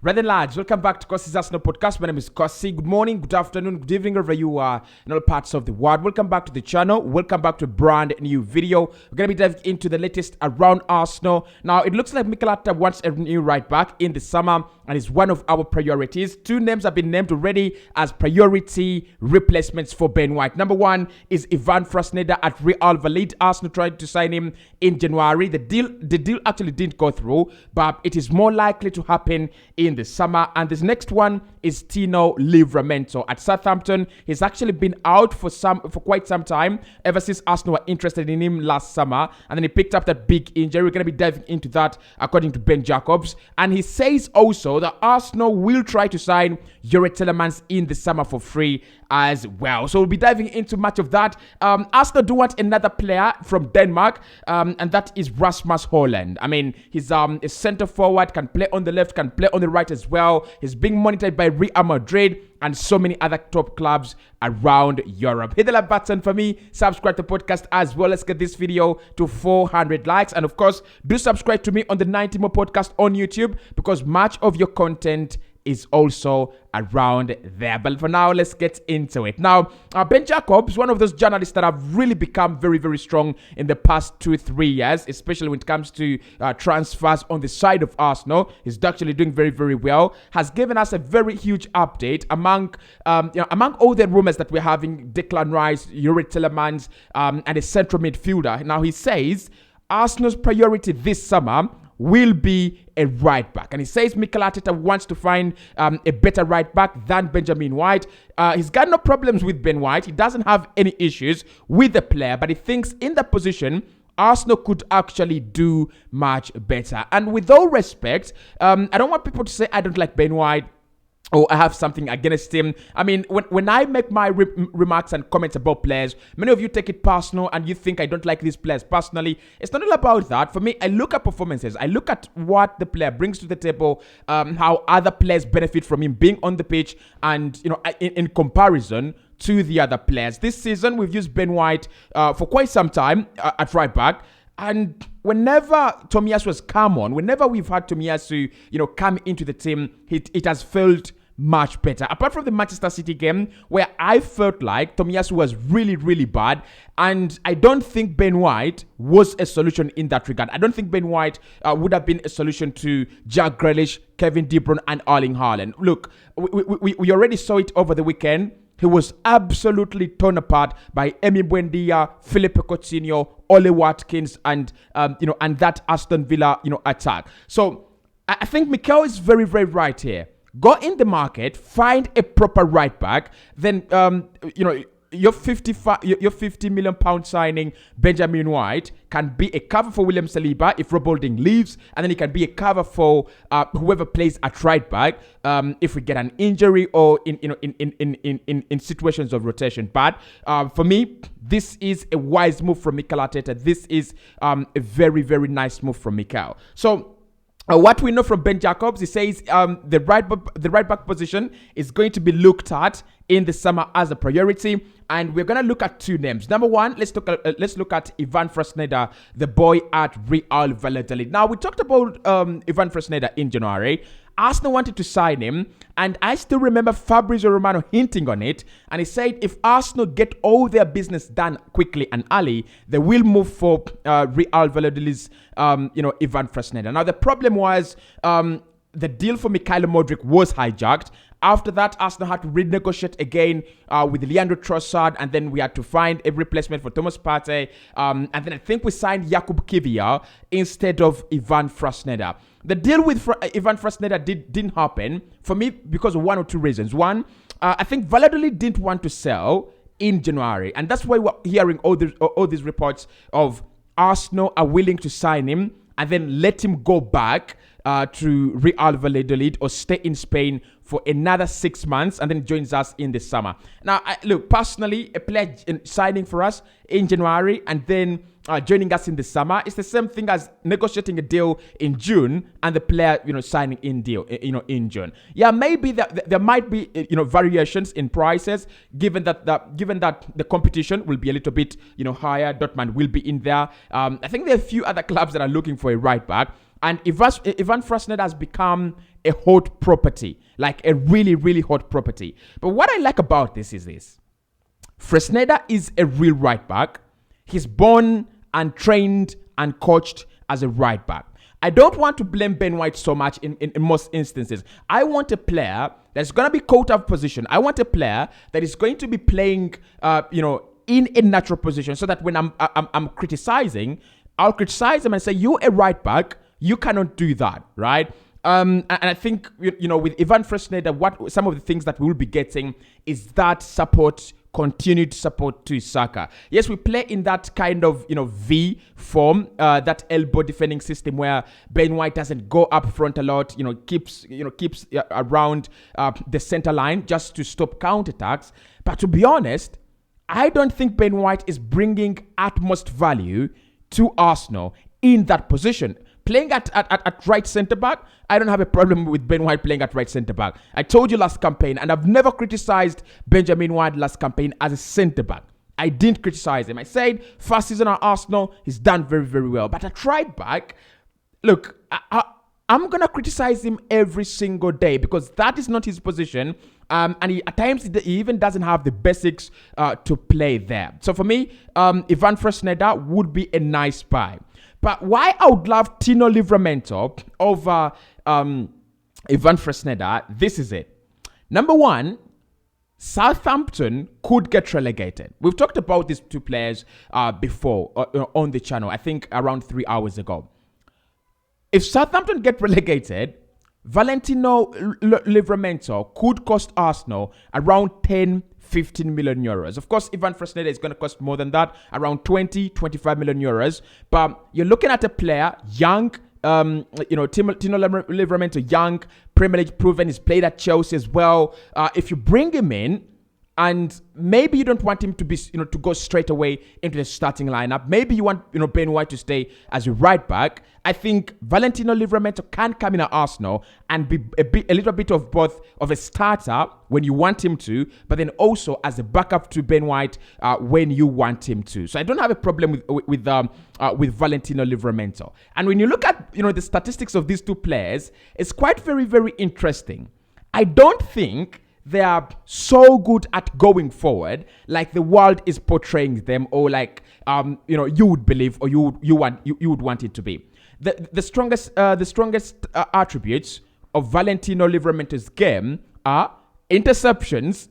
Brethren lads, welcome back to Cossy's Arsenal podcast. My name is Cossy. Good morning, good afternoon, good evening, wherever you are in all parts of the world. Welcome back to the channel. Welcome back to a brand new video. We're going to be diving into the latest around Arsenal. Now, it looks like Mikel Arteta wants a new right back in the summer and is one of our priorities. Two names have been named already as priority replacements for Ben White. Number one is Ivan Fresneda at Real Valladolid. Arsenal tried to sign him in January. The deal actually didn't go through, but it is more likely to happen in the summer. And this next one is Tino Livramento at Southampton. He's actually been out for quite some time, ever since Arsenal were interested in him last summer, and then he picked up that big injury. We're going to be diving into that according to Ben Jacobs, and he says also that Arsenal will try to sign Tielemans in the summer for free as well. So we'll be diving into much of that. Arsenal do want another player from Denmark, and that is Rasmus Højlund. I mean, he's a center forward, can play on the left, can play on the right as well. He's being monitored by Real Madrid and so many other top clubs around Europe. Hit the like button for me, subscribe to the podcast as well. Let's get this video to 400 likes. And of course, do subscribe to me on the 90 More podcast on YouTube, because much of your content is also around there. But for now, let's get into it. Now, Ben Jacobs, one of those journalists that have really become very, very strong in the past 2-3 years, especially when it comes to transfers on the side of Arsenal. He's actually doing very, very well. Has given us a very huge update among all the rumors that we're having. Declan Rice, Tielemans, and a central midfielder. Now, he says Arsenal's priority this summer will be a right back. And he says Mikel Arteta wants to find a better right back than Benjamin White. He's got no problems with Ben White. He doesn't have any issues with the player, but he thinks in that position, Arsenal could actually do much better. And with all respect, I don't want people to say I don't like Ben White, or I have something against him. I mean, when I make my remarks and comments about players, many of you take it personal and you think I don't like these players personally. It's not all about that. For me, I look at performances. I look at what the player brings to the table, how other players benefit from him being on the pitch, and in comparison to the other players. This season, we've used Ben White for quite some time at right back. And whenever Tomiyasu has come on, whenever we've had Tomiyasu, come into the team, it has felt much better. Apart from the Manchester City game, where I felt like Tomiyasu was really, really bad, and I don't think Ben White was a solution in that regard. I don't think Ben White would have been a solution to Jack Grealish, Kevin De Bruyne, and Erling Haaland. Look, we already saw it over the weekend. He was absolutely torn apart by Emi Buendia, Philippe Coutinho, Ole Watkins, and that Aston Villa attack. So I think Mikel is very, very right here. Go in the market, find a proper right back. Then your 50 million pound signing Benjamin White can be a cover for William Saliba if Rob Holding leaves, and then he can be a cover for whoever plays at right back if we get an injury or in situations of rotation. But for me, this is a wise move from Mikel Arteta. This is a very, very nice move from Mikel. So what we know from Ben Jacobs, he says the right back position is going to be looked at in the summer as a priority, and we're going to look at two names. Number one, let's look at Ivan Fresneda, the boy at Real Valladolid. Now, we talked about Ivan Fresneda in January. Arsenal wanted to sign him, and I still remember Fabrizio Romano hinting on it, and he said if Arsenal get all their business done quickly and early, they will move for Real Valladolid's Ivan Fresneda. Now, the problem was the deal for Mikhailo Modric was hijacked. After that, Arsenal had to renegotiate again with Leandro Trossard, and then we had to find a replacement for Thomas Partey. And then I think we signed Jakub Kivior instead of Ivan Fresneda. The deal with Ivan Fresneda didn't happen for me because of one or two reasons. One, I think Valladolid didn't want to sell in January, and that's why we're hearing all these reports of Arsenal are willing to sign him and then let him go back to Real Valladolid or stay in Spain for another 6 months and then joins us in the summer. Now, look, personally, a player signing for us in January and then joining us in the summer, it's the same thing as negotiating a deal in June and the player, signing in June. Yeah, maybe there might be, variations in prices, given that the competition will be a little bit, higher. Dortmund will be in there. I think there are a few other clubs that are looking for a right back. And Ivan Fresneda has become a hot property, like a really, really hot property. But what I like about this is this. Fresneda is a real right back. He's born and trained and coached as a right back. I don't want to blame Ben White so much in most instances. I want a player that's going to be caught out of position. I want a player that is going to be playing, in a natural position, so that when I'm criticizing, I'll criticize him and say, you're a right back, you cannot do that, right? And I think, with Ivan Fresneda, what some of the things that we will be getting is that support, continued support to Saka. Yes, we play in that kind of, V form, that elbow defending system where Ben White doesn't go up front a lot, keeps around the center line just to stop counterattacks. But to be honest, I don't think Ben White is bringing utmost value to Arsenal in that position. Playing at right centre-back, I don't have a problem with Ben White playing at right centre-back. I told you last campaign, and I've never criticized Benjamin White last campaign as a centre-back. I didn't criticize him. I said, first season at Arsenal, he's done very, very well. But at right back, look, I'm going to criticize him every single day because that is not his position. And at times, he even doesn't have the basics to play there. So for me, Ivan Fresneda would be a nice buy. But why I would love Tino Livramento over Ivan Fresneda, this is it. Number one, Southampton could get relegated. We've talked about these two players before on the channel, I think around 3 hours ago. If Southampton get relegated, Valentino Livramento could cost Arsenal around 10-15 million euros. Of course, Ivan Fresneda is going to cost more than that, around 20-25 million euros. But you're looking at a player, young, Tino Livramento, young, Premier League proven. He's played at Chelsea as well. If you bring him in, and maybe you don't want him to be, to go straight away into the starting lineup. Maybe you want, Ben White to stay as a right back. I think Valentino Livramento can come in at Arsenal and be a little bit of both of a starter when you want him to, but then also as a backup to Ben White when you want him to. So I don't have a problem with Valentino Livramento. And when you look at, the statistics of these two players, it's quite very, very interesting. I don't think they are so good at going forward like the world is portraying them, or like you would believe, or you would want it to be. The strongest attributes of Valentino Livramento's game are interceptions,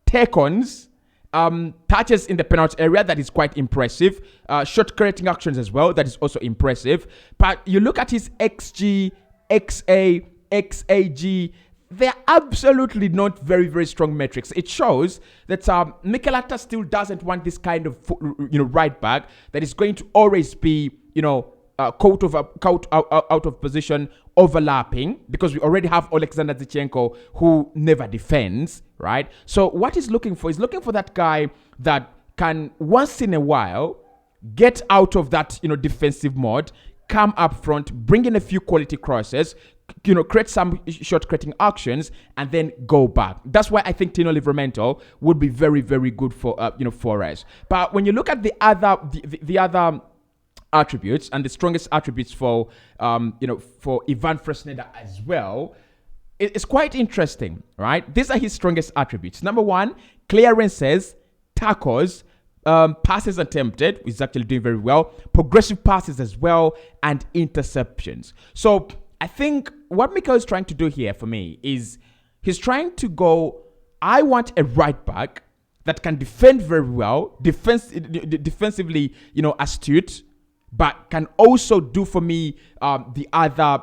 take-ons, touches in the penalty area, that is quite impressive. Shot creating actions as well, that is also impressive. But you look at his XG, XA, XAG, they're absolutely not very, very strong metrics. It shows that Mikel Arteta still doesn't want this kind of right back that is going to always be out of position, overlapping, because we already have Alexander Zinchenko who never defends, right? So what he's looking for is looking for that guy that can once in a while get out of that defensive mode, come up front, bring in a few quality crosses, create some shot creating actions, and then go back. That's why I think Tino Livramento would be very, very good for for us. But when you look at the other attributes, and the strongest attributes for for Ivan Fresneda as well, it's quite interesting, right? These are his strongest attributes. Number one, clearances, tackles, passes attempted, which is actually doing very well, progressive passes as well, and interceptions. So I think what Mikel is trying to do here for me is he's trying to go, I want a right back that can defend very well, defensively, astute, but can also do for me the other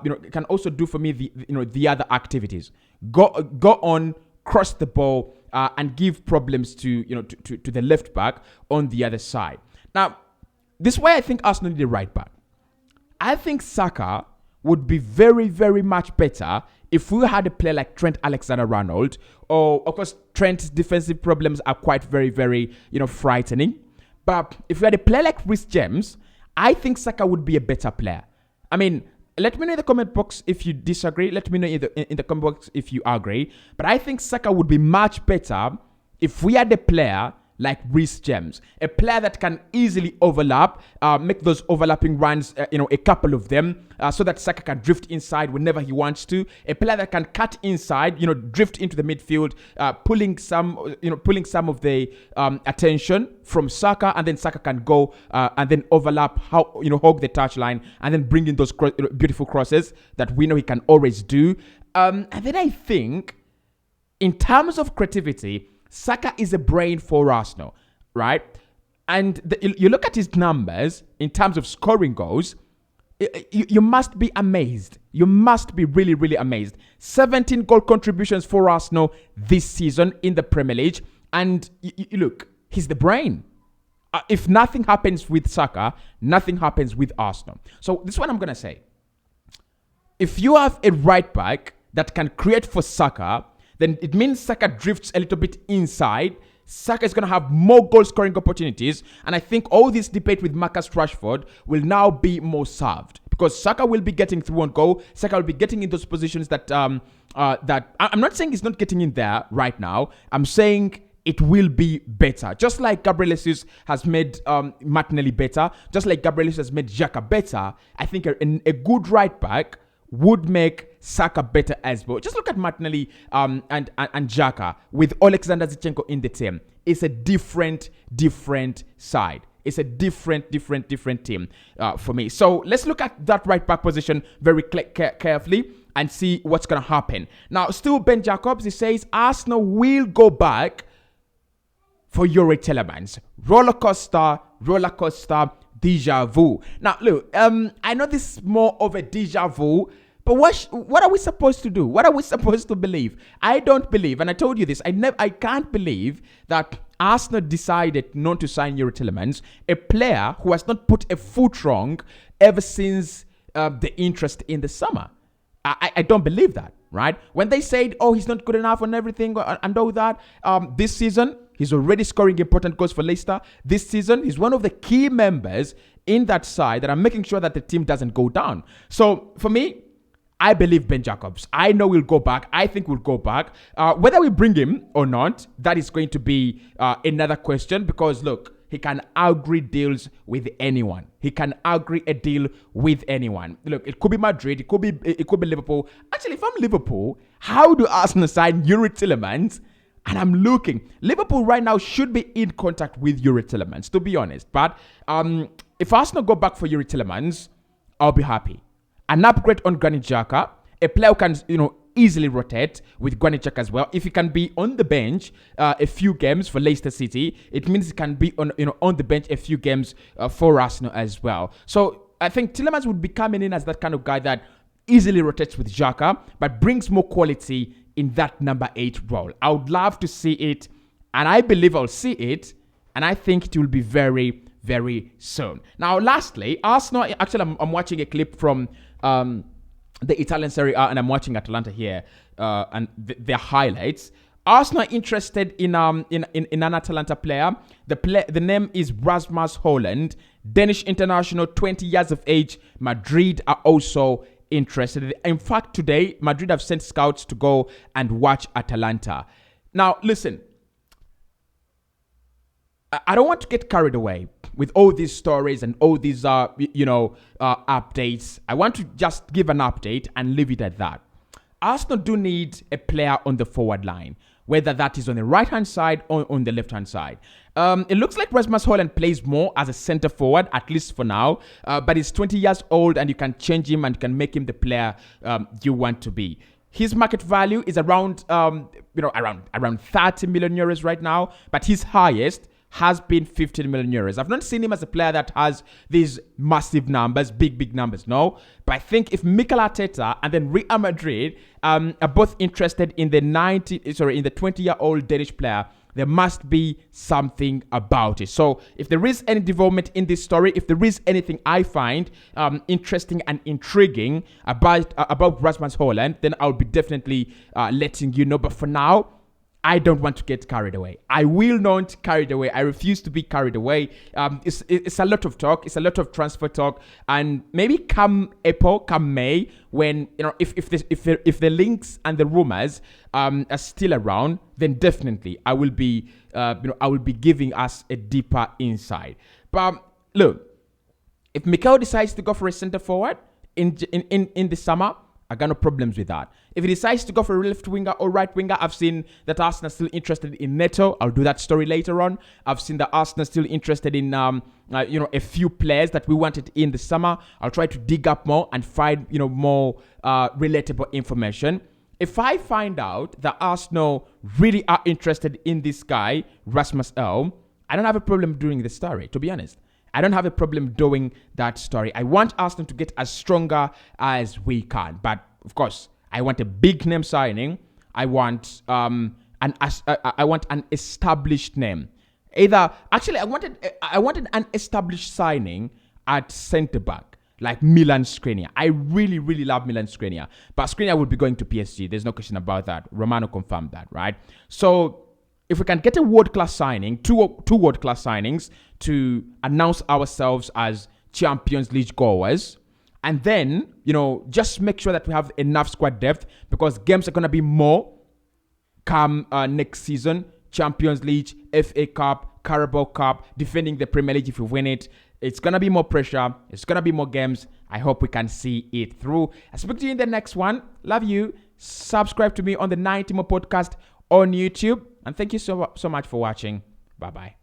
activities. Go on, cross the ball, and give problems to the left back on the other side. Now, this is why I think Arsenal need a right back. I think Saka would be very, very much better if we had a player like Trent Alexander-Arnold. Or, of course, Trent's defensive problems are quite very, very, frightening. But if we had a player like Reece James, I think Saka would be a better player. I mean, let me know in the comment box if you disagree. Let me know in the comment box if you agree. But I think Saka would be much better if we had a player like Reece James, a player that can easily overlap, make those overlapping runs, a couple of them, so that Saka can drift inside whenever he wants to. A player that can cut inside, drift into the midfield, pulling some of the attention from Saka, and then Saka can go and then overlap, hog the touchline, and then bring in those beautiful crosses that we know he can always do. And then I think, in terms of creativity, Saka is a brain for Arsenal, right? And you look at his numbers in terms of scoring goals, you must be amazed. You must be really, really amazed. 17 goal contributions for Arsenal this season in the Premier League. And look, he's the brain. If nothing happens with Saka, nothing happens with Arsenal. So this is what I'm going to say. If you have a right back that can create for Saka, then it means Saka drifts a little bit inside. Saka is going to have more goal-scoring opportunities. And I think all this debate with Marcus Rashford will now be more served. Because Saka will be getting through on goal. Saka will be getting in those positions that I'm not saying he's not getting in there right now. I'm saying it will be better. Just like Gabriel Jesus has made Martinelli better. Just like Gabriel Jesus has made Xhaka better. I think a good right back would make Saka better as well. Just look at Martinelli and Xhaka with Alexander Zinchenko in the team. It's a different side. It's a different team for me. So let's look at that right back position very carefully and see what's going to happen. Now, still Ben Jacobs, he says Arsenal will go back for Youri Tielemans. Roller coaster, deja vu. Now, look, I know this is more of a deja vu, but what are we supposed to do? What are we supposed to believe? I don't believe, and I told you this, I can't believe that Arsenal decided not to sign Youri Tielemans, a player who has not put a foot wrong ever since the interest in the summer. I don't believe that, right? When they said, he's not good enough on everything and all that, this season, he's already scoring important goals for Leicester. This season, he's one of the key members in that side that are making sure that the team doesn't go down. So, for me, I believe Ben Jacobs. I know we'll go back. I think we'll go back. Whether we bring him or not, that is going to be another question because, look, he can agree deals with anyone. He can agree a deal with anyone. Look, it could be Madrid. It could be Liverpool. Actually, if I'm Liverpool, how do Arsenal sign Youri Tielemans? And I'm looking. Liverpool right now should be in contact with Youri Tielemans, to be honest. But if Arsenal go back for Youri Tielemans, I'll be happy. An upgrade on Granit Xhaka, a player who can, easily rotate with Granit Xhaka as well. If he can be on the bench a few games for Leicester City, it means he can be on the bench a few games for Arsenal as well. So I think Tielemans would be coming in as that kind of guy that easily rotates with Xhaka, but brings more quality in that number 8 role. I would love to see it, and I believe I'll see it, and I think it will be very, very soon. Now, lastly, Arsenal, actually, I'm watching a clip from the Italian Serie A, and I'm watching Atalanta here, and their highlights. Arsenal interested in an Atalanta player. The name is Rasmus Højlund, Danish international, 20 years of age. Madrid are also interested. In fact, today, Madrid have sent scouts to go and watch Atalanta. Now, listen, I don't want to get carried away with all these stories and all these, updates. I want to just give an update and leave it at that. Arsenal do need a player on the forward line, whether that is on the right-hand side or on the left-hand side. It looks like Rasmus Højlund plays more as a center forward, at least for now. But he's 20 years old, and you can change him and you can make him the player you want to be. His market value is around 30 million euros right now, but his highest has been 15 million euros. I've not seen him as a player that has these massive numbers, big numbers, no. But I think if Mikel Arteta and then Real Madrid are both interested in the 20-year-old Danish player, there must be something about it. So if there is any development in this story, if there is anything I find interesting and intriguing about Rasmus Højlund, then I'll be definitely letting you know. But for now, I don't want to get carried away. I will not carried away. I refuse to be carried away. It's a lot of talk. It's a lot of transfer talk. And maybe come April, come May, when if the links and the rumors are still around, then definitely I will be giving us a deeper insight. But look, if Mikel decides to go for a centre forward in the summer, I got no problems with that. If he decides to go for a left winger or right winger, I've seen that Arsenal still interested in Neto. I'll do that story later on. I've seen that Arsenal still interested in a few players that we wanted in the summer. I'll try to dig up more and find more relatable information. If I find out that Arsenal really are interested in this guy, Rasmus Elm, I don't have a problem doing the story, to be honest. I don't have a problem doing that story. I want Arsenal to get as stronger as we can. But, of course, I want a big name signing. I want an established name. I wanted an established signing at centre-back, like Milan Skriniar. I really, really love Milan Skriniar. But Skriniar will be going to PSG. There's no question about that. Romano confirmed that, right? So, if we can get a world-class signing, two world-class signings to announce ourselves as Champions League goers, and then, just make sure that we have enough squad depth, because games are going to be more come next season. Champions League, FA Cup, Carabao Cup, defending the Premier League if we win it. It's going to be more pressure. It's going to be more games. I hope we can see it through. I'll speak to you in the next one. Love you. Subscribe to me on the 90 More podcast on YouTube. And thank you so much for watching. Bye-bye.